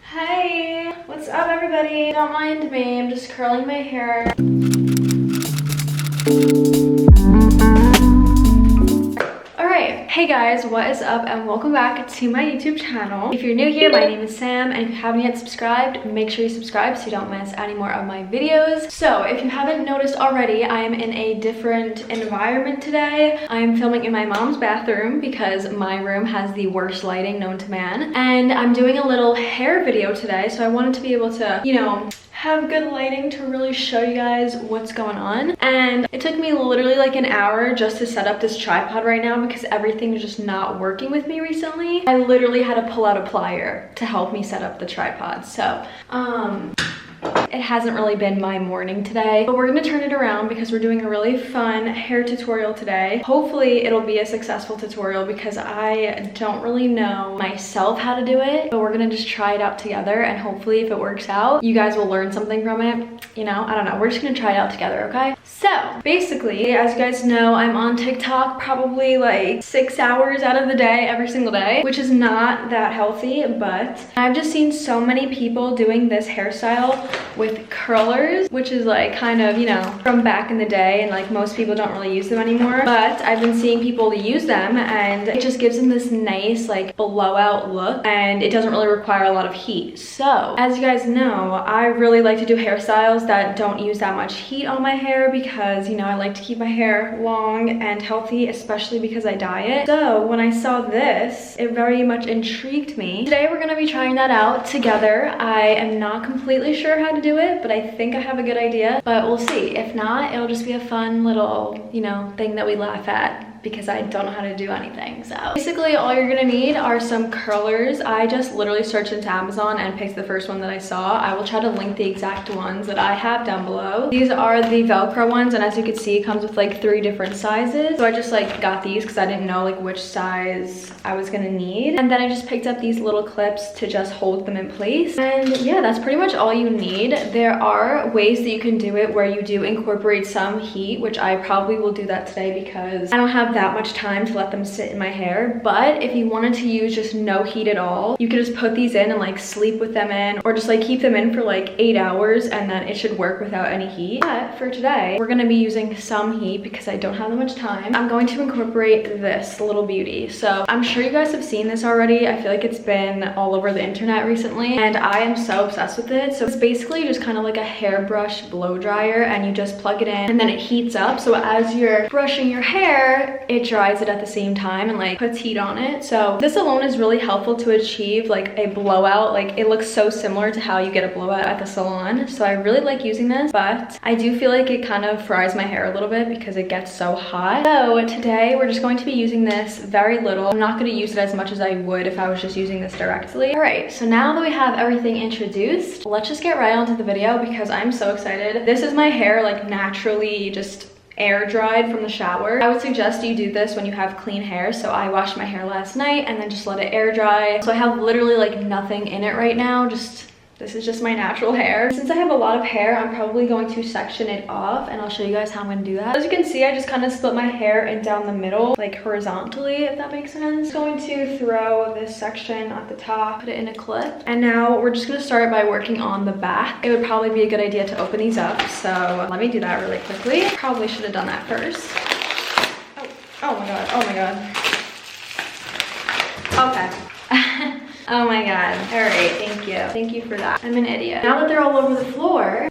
Hey, what's up everybody? Don't mind me, I'm just curling my hair. Alright, hey guys, what is up and welcome back to my YouTube channel. If you're new here, my name is Sam, and if you haven't yet subscribed, make sure you subscribe so you don't miss any more of my videos. So if you haven't noticed already, I am in a different environment today. I am filming in my mom's bathroom because my room has the worst lighting known to man. And I'm doing a little hair video today, so I wanted to be able to, you know, have good lighting to really show you guys what's going on. And it took me literally like an hour just to set up this tripod right now because everything is just not working with me recently. I literally had to pull out a plier to help me set up the tripod. So it hasn't really been my morning today, but we're gonna turn it around because we're doing a really fun hair tutorial today. Hopefully it'll be a successful tutorial because I don't really know myself how to do it, but we're gonna just try it out together, and hopefully if it works out, you guys will learn something from it. You know, I don't know, we're just gonna try it out together, okay? So basically, as you guys know, I'm on TikTok probably like 6 hours out of the day, every single day, which is not that healthy, but I've just seen so many people doing this hairstyle with curlers, which is like kind of, you know, from back in the day, and like most people don't really use them anymore, but I've been seeing people use them and it just gives them this nice like blowout look, and it doesn't really require a lot of heat. So as you guys know, I really like to do hairstyles that don't use that much heat on my hair because, you know, I like to keep my hair long and healthy, especially because I dye it. So when I saw this, it very much intrigued me. Today we're gonna be trying that out together. I am not completely sure how to do it, but I think I have a good idea, but we'll see. If not, it'll just be a fun little, you know, thing that we laugh at because I don't know how to do anything. So basically all you're gonna need are some curlers. I just literally searched into Amazon and picked the first one that I saw. I will try to link the exact ones that I have down below. These are the Velcro ones, and as you can see, it comes with like 3 different sizes. So I just like got these because I didn't know like which size I was gonna need. And then I just picked up these little clips to just hold them in place. And yeah, that's pretty much all you need. There are ways that you can do it where you do incorporate some heat, which I probably will do that today because I don't have that much time to let them sit in my hair. But if you wanted to use just no heat at all, you could just put these in and like sleep with them in, or just like keep them in for like 8 hours, and then it should work without any heat. But for today, we're gonna be using some heat because I don't have that much time. I'm going to incorporate this little beauty. So I'm sure you guys have seen this already. I feel like it's been all over the internet recently, and I am so obsessed with it. So it's basically just kind of like a hairbrush blow dryer, and you just plug it in and then it heats up. So as you're brushing your hair, it dries it at the same time and like puts heat on it. So this alone is really helpful to achieve like a blowout. Like it looks so similar to how you get a blowout at the salon. So I really like using this, but I do feel like it kind of fries my hair a little bit because it gets so hot. So today we're just going to be using this very little. I'm not going to use it as much as I would if I was just using this directly. All right, so now that we have everything introduced, let's just get right onto the video because I'm so excited. This is my hair like naturally just air dried from the shower. I would suggest you do this when you have clean hair. So I washed my hair last night and then just let it air dry. So I have literally like nothing in it right now. This is just my natural hair. Since I have a lot of hair, I'm probably going to section it off, and I'll show you guys how I'm gonna do that. As you can see, I just kind of split my hair in down the middle, like horizontally, if that makes sense. I'm going to throw this section at the top, put it in a clip, and now we're just gonna start by working on the back. It would probably be a good idea to open these up, so let me do that really quickly. Probably should have done that first. Oh my god, oh my god. Okay. Oh my god. All right, thank you. Thank you for that. I'm an idiot. Now that they're all over the floor,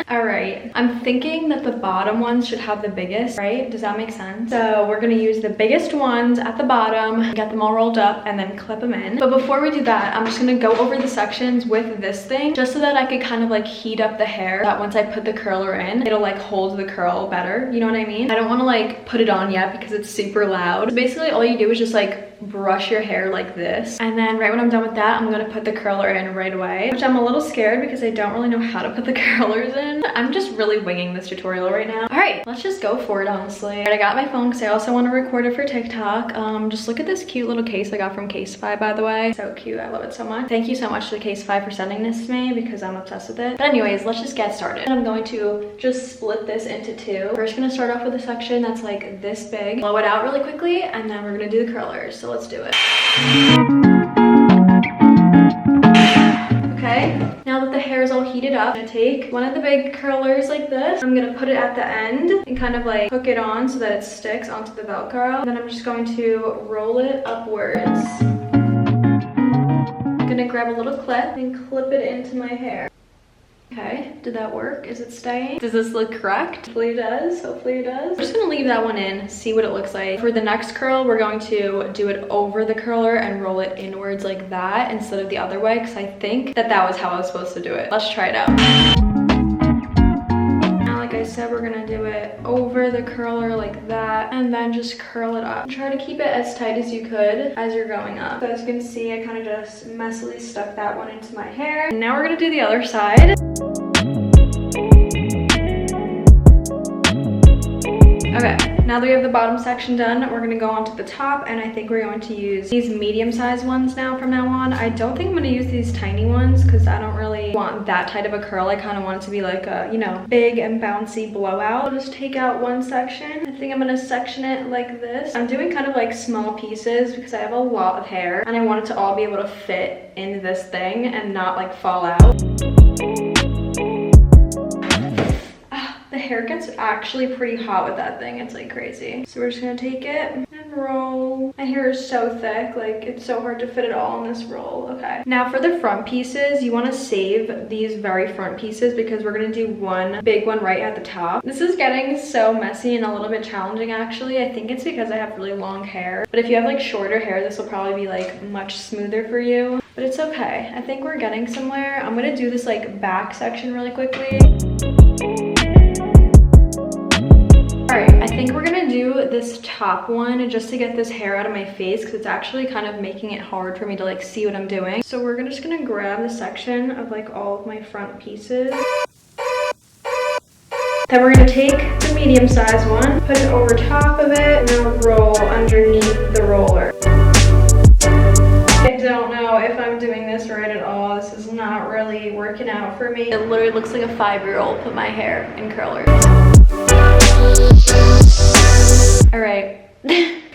all right, I'm thinking that the bottom ones should have the biggest, right? Does that make sense? So we're gonna use the biggest ones at the bottom, get them all rolled up, and then clip them in. But before we do that, I'm just gonna go over the sections with this thing, just so that I could kind of like heat up the hair, that once I put the curler in, it'll like hold the curl better, you know what I mean? I don't wanna like put it on yet because it's super loud. So basically all you do is just like brush your hair like this, and then right when I'm done with that, I'm gonna put the curler in right away, which I'm a little scared because I don't really know how to put the curlers in. I'm just really winging this tutorial right now. All right, let's just go for it, honestly. I got my phone because I also want to record it for TikTok. Just look at this cute little case I got from Casetify, by the way. So cute, I love it so much. Thank you so much to Casetify for sending this to me because I'm obsessed with it. But anyways, let's just get started. I'm going to just split this into 2. First gonna start off with a section that's like this big, blow it out really quickly, and then we're gonna do the curlers. So let's do it. Okay, up. I'm gonna take one of the big curlers like this. I'm gonna put it at the end and kind of like hook it on so that it sticks onto the Velcro. And then I'm just going to roll it upwards. I'm gonna grab a little clip and clip it into my hair. Okay, did that work? Is it staying? Does this look correct? Hopefully it does, hopefully it does. I'm just gonna leave that one in, see what it looks like. For the next curl, we're going to do it over the curler and roll it inwards like that instead of the other way, because I think that that was how I was supposed to do it. Let's try it out. Now, like I said, we're gonna do it over the curler like that, and then just curl it up. Try to keep it as tight as you could as you're going up. So as you can see, I kind of just messily stuck that one into my hair. And now we're gonna do the other side. Okay, now that we have the bottom section done, we're gonna go on to the top, and I think we're going to use these medium-sized ones now from now on. I don't think I'm gonna use these tiny ones because I don't really want that tight of a curl. I kind of want it to be like a, you know, big and bouncy blowout. I'll just take out one section. I think I'm gonna section it like this. I'm doing kind of like small pieces because I have a lot of hair, and I want it to all be able to fit into this thing and not like fall out. The hair gets actually pretty hot with that thing. It's like crazy. So we're just gonna take it and roll. My hair is so thick, like it's so hard to fit it all in this roll. Okay. Now for the front pieces, you wanna save these very front pieces because we're gonna do one big one right at the top. This is getting so messy and a little bit challenging actually. I think it's because I have really long hair. But if you have like shorter hair, this will probably be like much smoother for you. But it's okay. I think we're getting somewhere. I'm gonna do this like back section really quickly. Alright, I think we're gonna do this top one just to get this hair out of my face because it's actually kind of making it hard for me to like see what I'm doing. So we're just gonna grab the section of like all of my front pieces. Then we're gonna take the medium sized one, put it over top of it, and then roll underneath the roller. I don't know if I'm doing this right at all. This is not really working out for me. It literally looks like a 5-year-old put my hair in curlers. All right,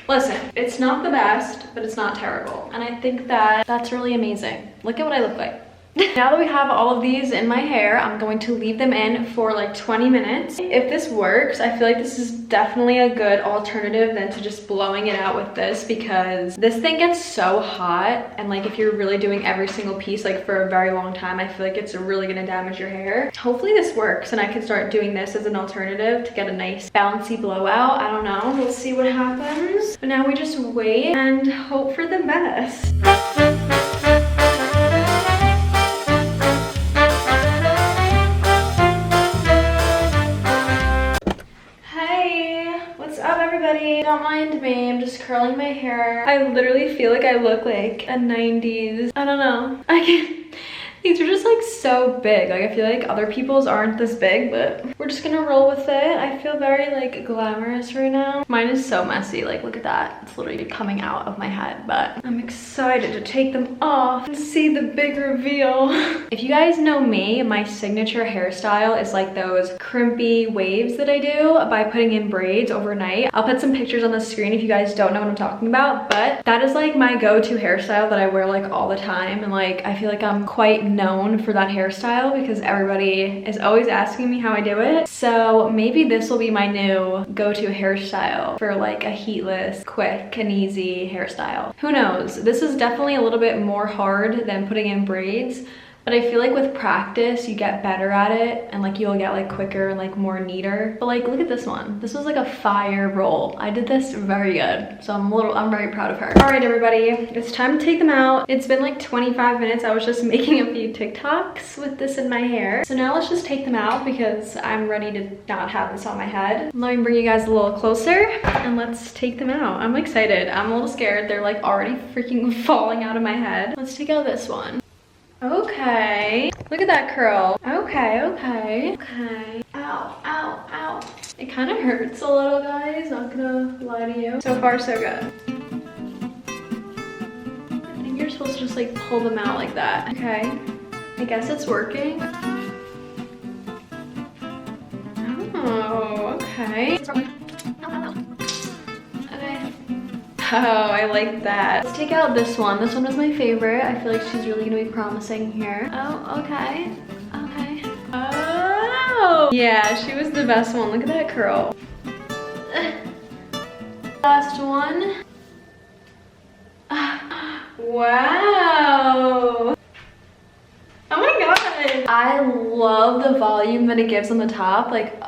listen, it's not the best, but it's not terrible. And I think that that's really amazing. Look at what I look like. Now that we have all of these in my hair, I'm going to leave them in for like 20 minutes. If this works, I feel like this is definitely a good alternative than to just blowing it out with this because this thing gets so hot, and like if you're really doing every single piece like for a very long time, I feel like it's really gonna damage your hair. Hopefully this works and I can start doing this as an alternative to get a nice bouncy blowout. I don't know, we'll see what happens. But now we just wait and hope for the best. Don't mind me, I'm just curling my hair. I literally feel like I look like a 90s. I don't know. I can't. These are just like so big. Like I feel like other people's aren't this big, but we're just gonna roll with it. I feel very like glamorous right now. Mine is so messy. Like look at that. It's literally coming out of my head, but I'm excited to take them off and see the big reveal. If you guys know me, my signature hairstyle is like those crimpy waves that I do by putting in braids overnight. I'll put some pictures on the screen if you guys don't know what I'm talking about, but that is like my go-to hairstyle that I wear like all the time. And like I feel like I'm quite known for that hairstyle because everybody is always asking me how I do it. So maybe this will be my new go-to hairstyle for like a heatless, quick and easy hairstyle. Who knows? This is definitely a little bit more hard than putting in braids, but I feel like with practice you get better at it and like you'll get like quicker and like more neater. But like look at this one. This was like a fire roll. I did this very good. So I'm very proud of her. All right everybody, it's time to take them out. It's been like 25 minutes. I was just making a few TikToks with this in my hair. So now let's just take them out because I'm ready to not have this on my head. Let me bring you guys a little closer and let's take them out. I'm excited. I'm a little scared. They're like already freaking falling out of my head. Let's take out this one. Okay, look at that curl. Okay. Ow, ow, ow. It kind of hurts a little, guys, not gonna lie to you. So far, so good. I think you're supposed to just like pull them out like that. Okay, I guess it's working. Oh, okay. Oh, I like that. Let's take out this one. This one was my favorite. I feel like she's really gonna be promising here. Oh, okay. Oh, yeah, she was the best one. Look at that curl. Last one. Wow. Oh my god. I love the volume that it gives on the top. Like,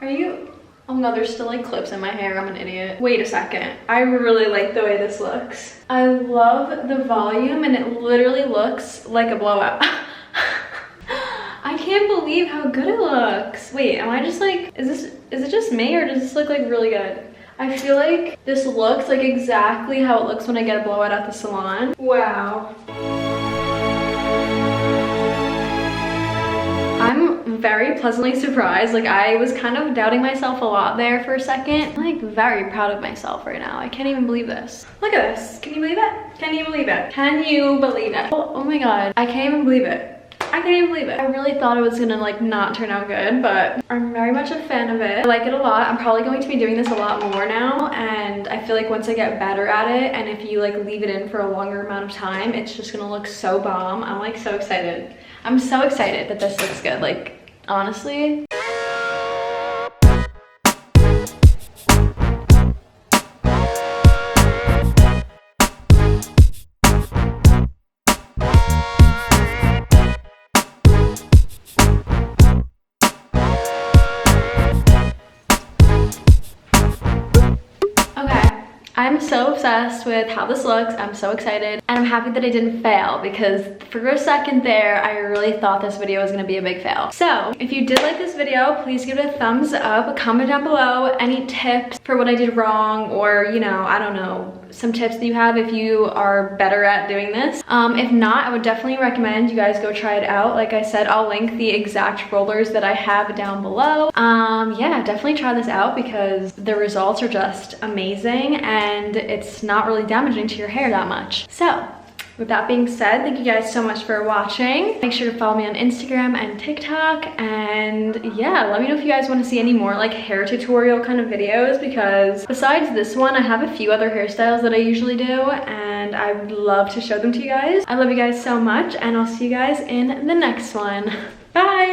are you? Oh no, there's still like clips in my hair. I'm an idiot. Wait a second. I really like the way this looks. I love the volume and it literally looks like a blowout. I can't believe how good it looks. Wait, am I just like, is it just me or does this look like really good? I feel like this looks like exactly how it looks when I get a blowout at the salon. Wow. I'm very pleasantly surprised. Like, I was kind of doubting myself a lot there for a second. I'm like very proud of myself right now. I can't even believe this. Look at this. Can you believe it? Can you believe it? Can you believe it? Oh my god. I can't even believe it. I can't even believe it. I really thought it was gonna like not turn out good, but I'm very much a fan of it. I like it a lot. I'm probably going to be doing this a lot more now, and I feel like once I get better at it, and if you like leave it in for a longer amount of time, it's just gonna look so bomb. I'm like so excited. I'm so excited that this looks good. Like, honestly. I'm so obsessed with how this looks. I'm so excited and I'm happy that I didn't fail, because for a second there I really thought this video was gonna be a big fail. So if you did like this video, please give it a thumbs up, comment down below any tips for what I did wrong, or you know, I don't know, some tips that you have if you are better at doing this. If not, I would definitely recommend you guys go try it out. Like I said, I'll link the exact rollers that I have down below. Yeah, definitely try this out because the results are just amazing and it's not really damaging to your hair that much. So with that being said, thank you guys so much for watching. Make sure to follow me on Instagram and TikTok, and yeah, let me know if you guys want to see any more like hair tutorial kind of videos, because besides this one, I have a few other hairstyles that I usually do and I would love to show them to you guys. I love you guys so much and I'll see you guys in the next one. Bye!